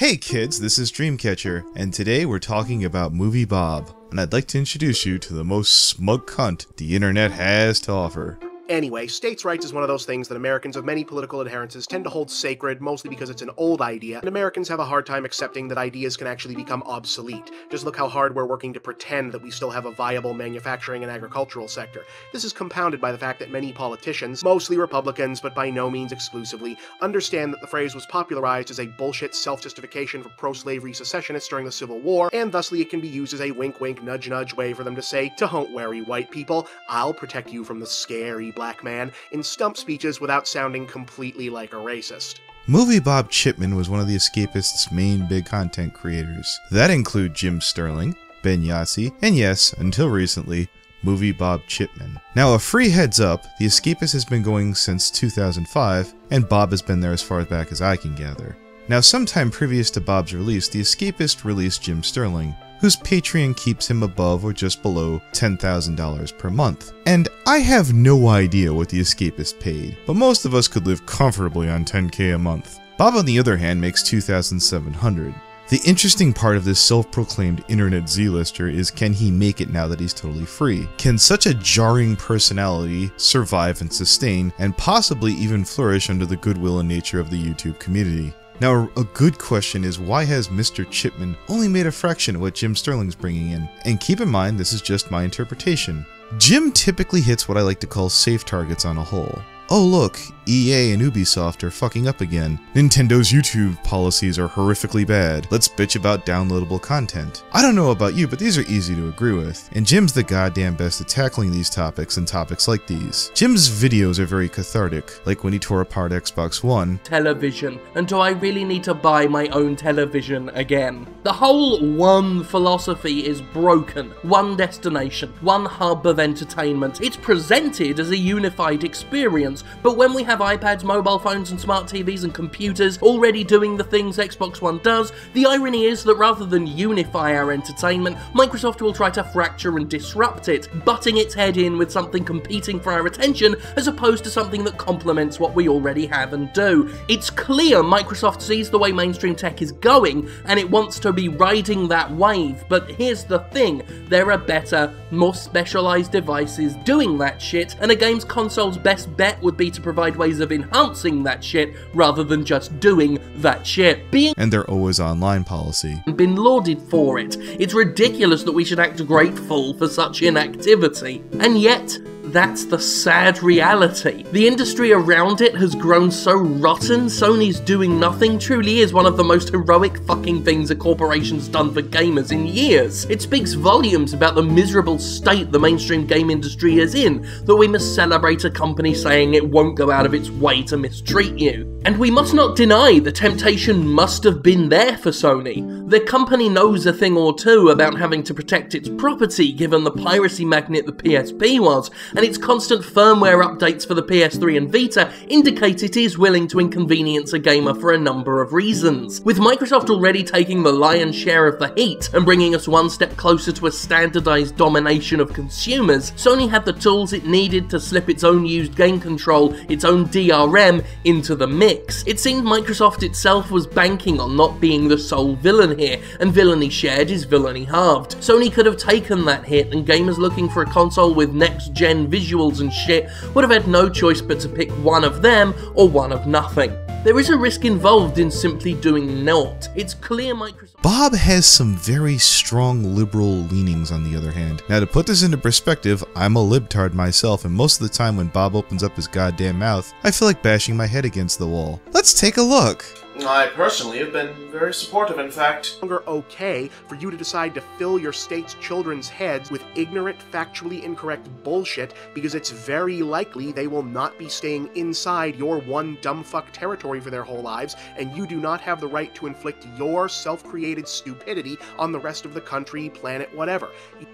Hey kids, this is Dreamcatcher, and today we're talking about Moviebob, and I'd like to introduce you to the most smug cunt the internet has to offer. Anyway, states' rights is one of those things that Americans of many political adherences tend to hold sacred, mostly because it's an old idea, and Americans have a hard time accepting that ideas can actually become obsolete. Just look how hard we're working to pretend that we still have a viable manufacturing and agricultural sector. This is compounded by the fact that many politicians, mostly Republicans, but by no means exclusively, understand that the phrase was popularized as a bullshit self-justification for pro-slavery secessionists during the Civil War, and thusly it can be used as a wink-wink, nudge-nudge way for them to say, "Don't worry, white people, I'll protect you from the scary black man," in stump speeches without sounding completely like a racist. Moviebob Chipman was one of the Escapists' main big content creators. That include Jim Sterling, Ben Yassi, and yes, until recently, Moviebob Chipman. Now a free heads up, the Escapist has been going since 2005, and Bob has been there as far back as I can gather. Now sometime previous to Bob's release, the Escapist released Jim Sterling, whose Patreon keeps him above or just below $10,000 per month. And I have no idea what the Escapist paid, but most of us could live comfortably on $10K a month. Bob on the other hand makes $2,700. The interesting part of this self-proclaimed internet Z-lister is, can he make it now that he's totally free? Can such a jarring personality survive and sustain, and possibly even flourish under the goodwill and nature of the YouTube community? Now, a good question is, why has Mr. Chipman only made a fraction of what Jim Sterling's bringing in? And keep in mind, this is just my interpretation. Jim typically hits what I like to call safe targets on a whole. Oh look, EA and Ubisoft are fucking up again. Nintendo's YouTube policies are horrifically bad. Let's bitch about downloadable content. I don't know about you, but these are easy to agree with. And Jim's the goddamn best at tackling these topics and topics like these. Jim's videos are very cathartic, like when he tore apart Xbox One. Television, and do I really need to buy my own television again? The whole one philosophy is broken. One destination, one hub of entertainment. It's presented as a unified experience, but when we have iPads, mobile phones and smart TVs and computers already doing the things Xbox One does, the irony is that rather than unify our entertainment, Microsoft will try to fracture and disrupt it, butting its head in with something competing for our attention as opposed to something that complements what we already have and do. It's clear Microsoft sees the way mainstream tech is going and it wants to be riding that wave, but here's the thing, there are better, more specialized devices doing that shit, and a game's console's best bet would be to provide ways of enhancing that shit rather than just doing that shit. And their always online policy. Been lauded for it. It's ridiculous that we should act grateful for such inactivity. And yet, that's the sad reality. The industry around it has grown so rotten, Sony's doing nothing truly is one of the most heroic fucking things a corporation's done for gamers in years. It speaks volumes about the miserable state the mainstream game industry is in, that we must celebrate a company saying it won't go out of its way to mistreat you. And we must not deny the temptation must have been there for Sony. The company knows a thing or two about having to protect its property given the piracy magnet the PSP was, and its constant firmware updates for the PS3 and Vita indicate it is willing to inconvenience a gamer for a number of reasons. With Microsoft already taking the lion's share of the heat and bringing us one step closer to a standardized domination of consumers, Sony had the tools it needed to slip its own used game control, its own DRM, into the mix. It seemed Microsoft itself was banking on not being the sole villain here, and villainy shared is villainy halved. Sony could have taken that hit, and gamers looking for a console with next-gen visuals and shit would have had no choice but to pick one of them or one of nothing. There is a risk involved in simply doing naught. It's clear Microsoft... Bob has some very strong liberal leanings on the other hand. Now to put this into perspective, I'm a libtard myself, and most of the time when Bob opens up his goddamn mouth, I feel like bashing my head against the wall. Let's take a look. I personally have been very supportive, in fact. Okay for you to decide to fill your state's children's heads with ignorant, factually incorrect bullshit because it's very likely they will not be staying inside your one dumbfuck territory for their whole lives, and you do not have the right to inflict your self-created stupidity on the rest of the country, planet, whatever.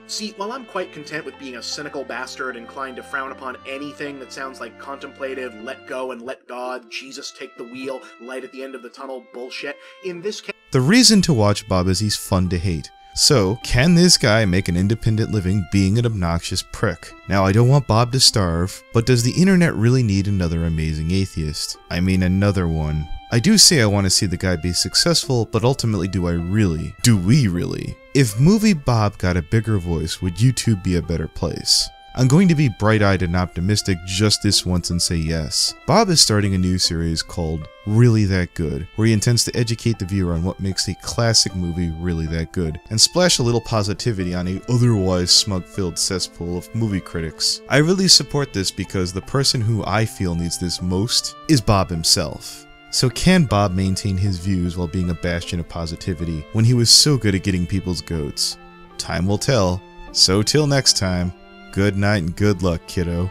See, while I'm quite content with being a cynical bastard inclined to frown upon anything that sounds like contemplative, let go and let God, Jesus take the wheel, light at the end of the tunnel bullshit, in this case... The reason to watch Bob is he's fun to hate. So, can this guy make an independent living being an obnoxious prick? Now, I don't want Bob to starve, but does the internet really need another Amazing Atheist? I mean, another one. I do say I want to see the guy be successful, but ultimately do we really? If Moviebob got a bigger voice, would YouTube be a better place? I'm going to be bright-eyed and optimistic just this once and say yes. Bob is starting a new series called Really That Good, where he intends to educate the viewer on what makes a classic movie really that good, and splash a little positivity on a otherwise smug-filled cesspool of movie critics. I really support this because the person who I feel needs this most is Bob himself. So can Bob maintain his views while being a bastion of positivity when he was so good at getting people's goats? Time will tell. So till next time, good night and good luck, kiddo.